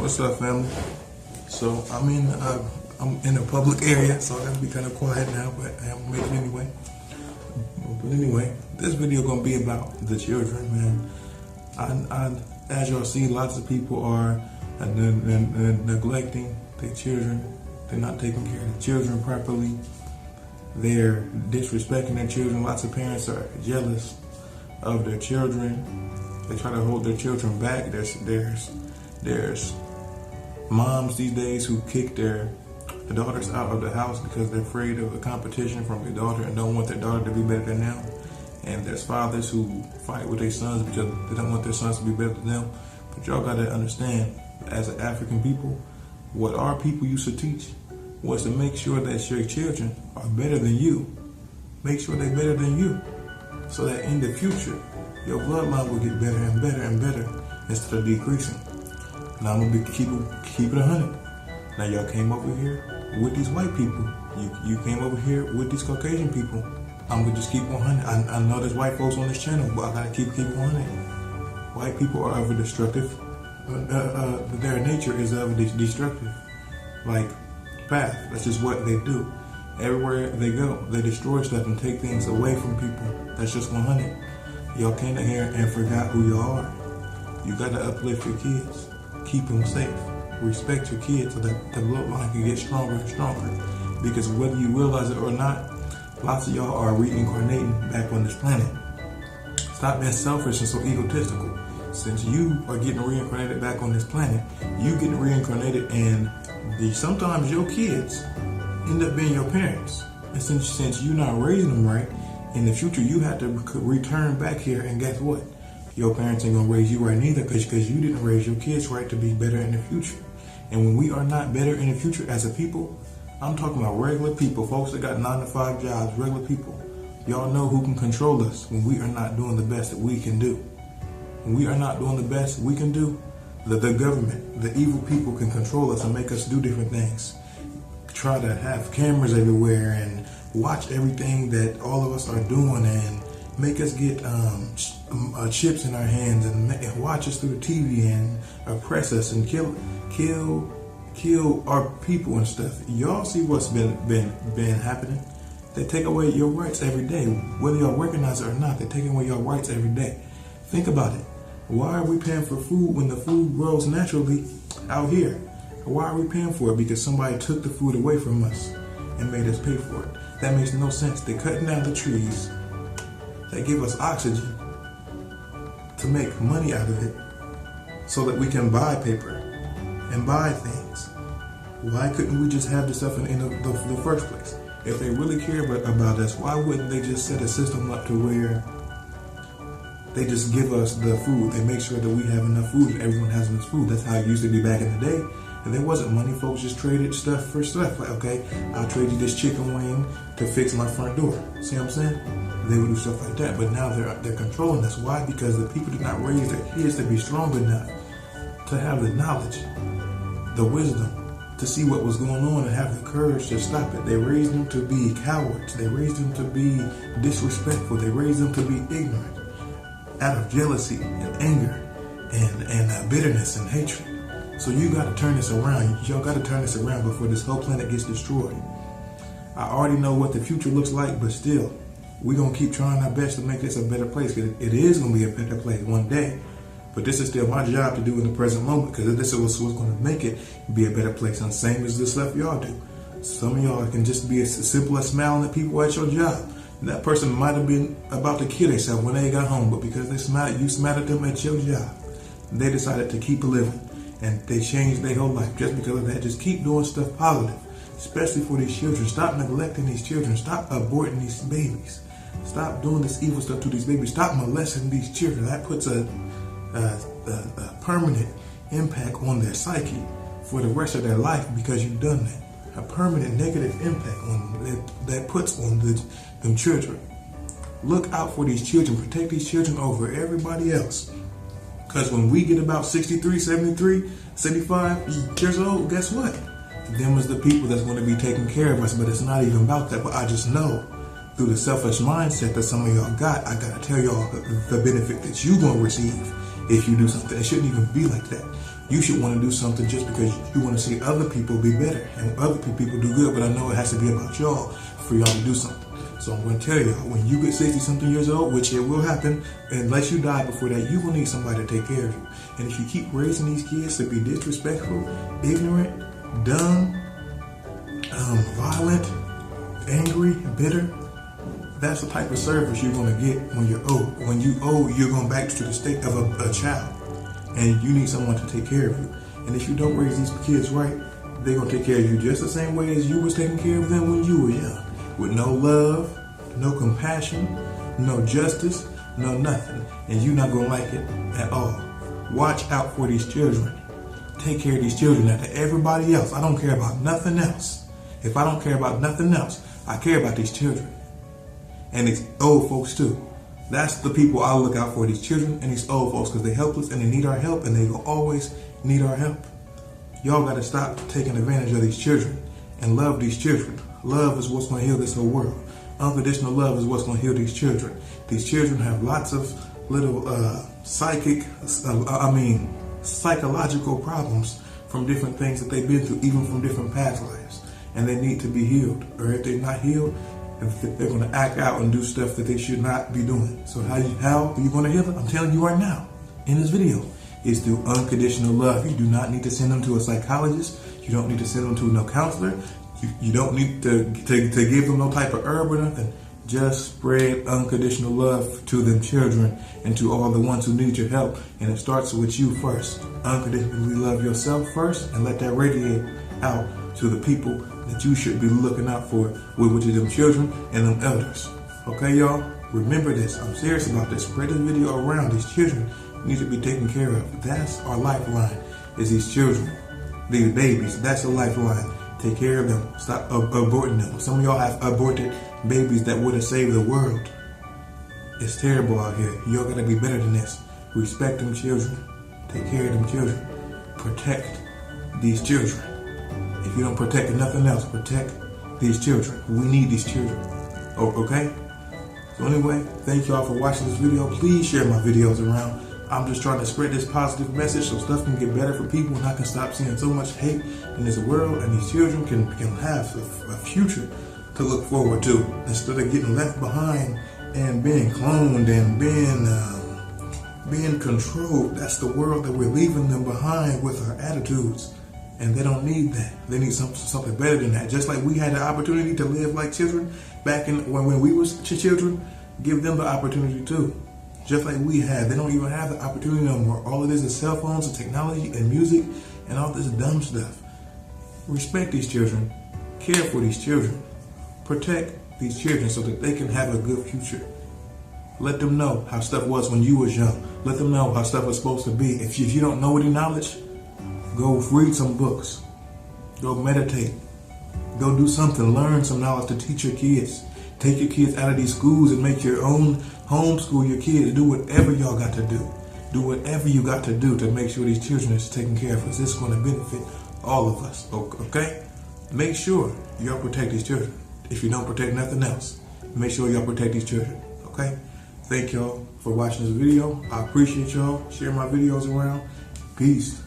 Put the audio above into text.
What's up, family? So I'm in a public area, so I gotta be kind of quiet now, but I'm gonna make it anyway. But anyway, this video gonna be about the children, man. As y'all see, lots of people are neglecting their children. They're not taking care of the children properly. They're disrespecting their children. Lots of parents are jealous of their children. They try to hold their children back. There's moms these days who kick their daughters out of the house because they're afraid of the competition from their daughter and don't want their daughter to be better than them. And there's fathers who fight with their sons because they don't want their sons to be better than them. But y'all gotta understand, as an African people, what our people used to teach was to make sure that your children are better than you. Make sure they're better than you, so that in the future, your bloodline will get better and better and better instead of decreasing. Now I'm gonna keep it 100. Now y'all came over here with these white people. You came over here with these Caucasian people. I'm gonna just keep 100. I know there's white folks on this channel, but I gotta keep 100. White people are of a destructive. Their nature is of a destructive, path. That's just what they do. Everywhere they go, they destroy stuff and take things away from people. That's just 100. Y'all came in here and forgot who y'all are. You gotta uplift your kids. Keep them safe. Respect your kids so that the bloodline can get stronger and stronger. Because whether you realize it or not, lots of y'all are reincarnating back on this planet. Stop being selfish and so egotistical. Since you are getting reincarnated back on this planet, you getting reincarnated, and sometimes your kids end up being your parents. And since you're not raising them right, in the future you have to return back here, and guess what? Your parents ain't gonna raise you right neither, because you didn't raise your kids right to be better in the future. And when we are not better in the future as a people, I'm talking about regular people, folks that got 9-to-5 jobs, regular people. Y'all know who can control us when we are not doing the best that we can do. When we are not doing the best we can do, the government, the evil people can control us and make us do different things. Try to have cameras everywhere and watch everything that all of us are doing and make us get chips in our hands and watch us through the TV and oppress us and kill our people and stuff. Y'all see what's been happening? They take away your rights every day, whether y'all recognize it or not. They're taking away your rights every day. Think about it. Why are we paying for food when the food grows naturally out here? Why are we paying for it? Because somebody took the food away from us and made us pay for it. That makes no sense. They're cutting down the trees that give us oxygen to make money out of it so that we can buy paper and buy things. Why couldn't we just have this stuff in the first place? If they really care about us, why wouldn't they just set a system up to where they just give us the food? They make sure that we have enough food and everyone has enough food. That's how it used to be back in the day. And there wasn't money. Folks just traded stuff for stuff. Like, okay, I'll trade you this chicken wing to fix my front door. See what I'm saying? They would do stuff like that. But now they're controlling us. Why? Because the people did not raise their kids to be strong enough to have the knowledge, the wisdom, to see what was going on and have the courage to stop it. They raised them to be cowards. They raised them to be disrespectful. They raised them to be ignorant out of jealousy and anger and bitterness and hatred. So you got to turn this around. Y'all got to turn this around before this whole planet gets destroyed. I already know what the future looks like, but still, we're going to keep trying our best to make this a better place, because it is going to be a better place one day. But this is still my job to do in the present moment, because this is what's going to make it be a better place. And same as the stuff y'all do. Some of y'all can just be as simple as smiling at people at your job. And that person might have been about to kill themselves when they got home, but because you smiled at them at your job, they decided to keep living. And they changed their whole life just because of that. Just keep doing stuff positive, especially for these children. Stop neglecting these children. Stop aborting these babies. Stop doing this evil stuff to these babies. Stop molesting these children. That puts a permanent impact on their psyche for the rest of their life, because you've done that. A permanent negative impact on that puts on them children. Look out for these children. Protect these children over everybody else. Because when we get about 63, 73, 75 years old, guess what? Them is the people that's going to be taking care of us. But it's not even about that. But I just know through the selfish mindset that some of y'all got, I got to tell y'all the benefit that you're going to receive if you do something. It shouldn't even be like that. You should want to do something just because you want to see other people be better and other people do good. But I know it has to be about y'all for y'all to do something. So I'm going to tell y'all, when you get 60-something years old, which it will happen, unless you die before that, you will need somebody to take care of you. And if you keep raising these kids to be disrespectful, ignorant, dumb, violent, angry, bitter, that's the type of service you're going to get when you're old. When you old, you're going back to the state of a child. And you need someone to take care of you. And if you don't raise these kids right, they're going to take care of you just the same way as you was taking care of them when you were young. With no love, no compassion, no justice, no nothing. And you're not going to like it at all. Watch out for these children. Take care of these children after everybody else. I don't care about nothing else. If I don't care about nothing else, I care about these children. And these old folks too. That's the people I look out for, these children and these old folks, because they're helpless and they need our help, and they will always need our help. Y'all got to stop taking advantage of these children and love these children. Love is what's going to heal this whole world. Unconditional love is what's going to heal these children. These children have lots of little psychological problems from different things that they've been through, even from different past lives. And they need to be healed. Or if they're not healed, they're going to act out and do stuff that they should not be doing. So how are you going to heal them? I'm telling you right now, in this video, is through unconditional love. You do not need to send them to a psychologist. You don't need to send them to no counselor. You don't need to give them no type of herb or nothing. Just spread unconditional love to them children and to all the ones who need your help. And it starts with you first. Unconditionally love yourself first and let that radiate out to the people that you should be looking out for, which is them children and them elders. Okay, y'all? Remember this. I'm serious about this. Spread this video around. These children need to be taken care of. That's our lifeline, is these children, these babies. That's a lifeline. Take care of them. Stop aborting them. Some of y'all have aborted babies that would have saved the world. It's terrible out here. Y'all gotta be better than this. Respect them children. Take care of them children. Protect these children. If you don't protect nothing else, protect these children. We need these children. Okay? So anyway, thank y'all for watching this video. Please share my videos around. I'm just trying to spread this positive message so stuff can get better for people and I can stop seeing so much hate in this world, and these children can have a future to look forward to instead of getting left behind and being cloned and being controlled. That's the world that we're leaving them behind with our attitudes. And they don't need that. They need something better than that. Just like we had the opportunity to live like children back when we were children, give them the opportunity too. Just like we had. They don't even have the opportunity no more. All it is cell phones and technology and music and all this dumb stuff. Respect these children. Care for these children. Protect these children so that they can have a good future. Let them know how stuff was when you was young. Let them know how stuff was supposed to be. If you don't know any knowledge, go read some books. Go meditate. Go do something. Learn some knowledge to teach your kids. Take your kids out of these schools and make your own, homeschool your kids. Do whatever y'all got to do. Do whatever you got to do to make sure these children is taken care of, because this is going to benefit all of us. Okay? Make sure y'all protect these children. If you don't protect nothing else, make sure y'all protect these children. Okay? Thank y'all for watching this video. I appreciate y'all. Share my videos around. Peace.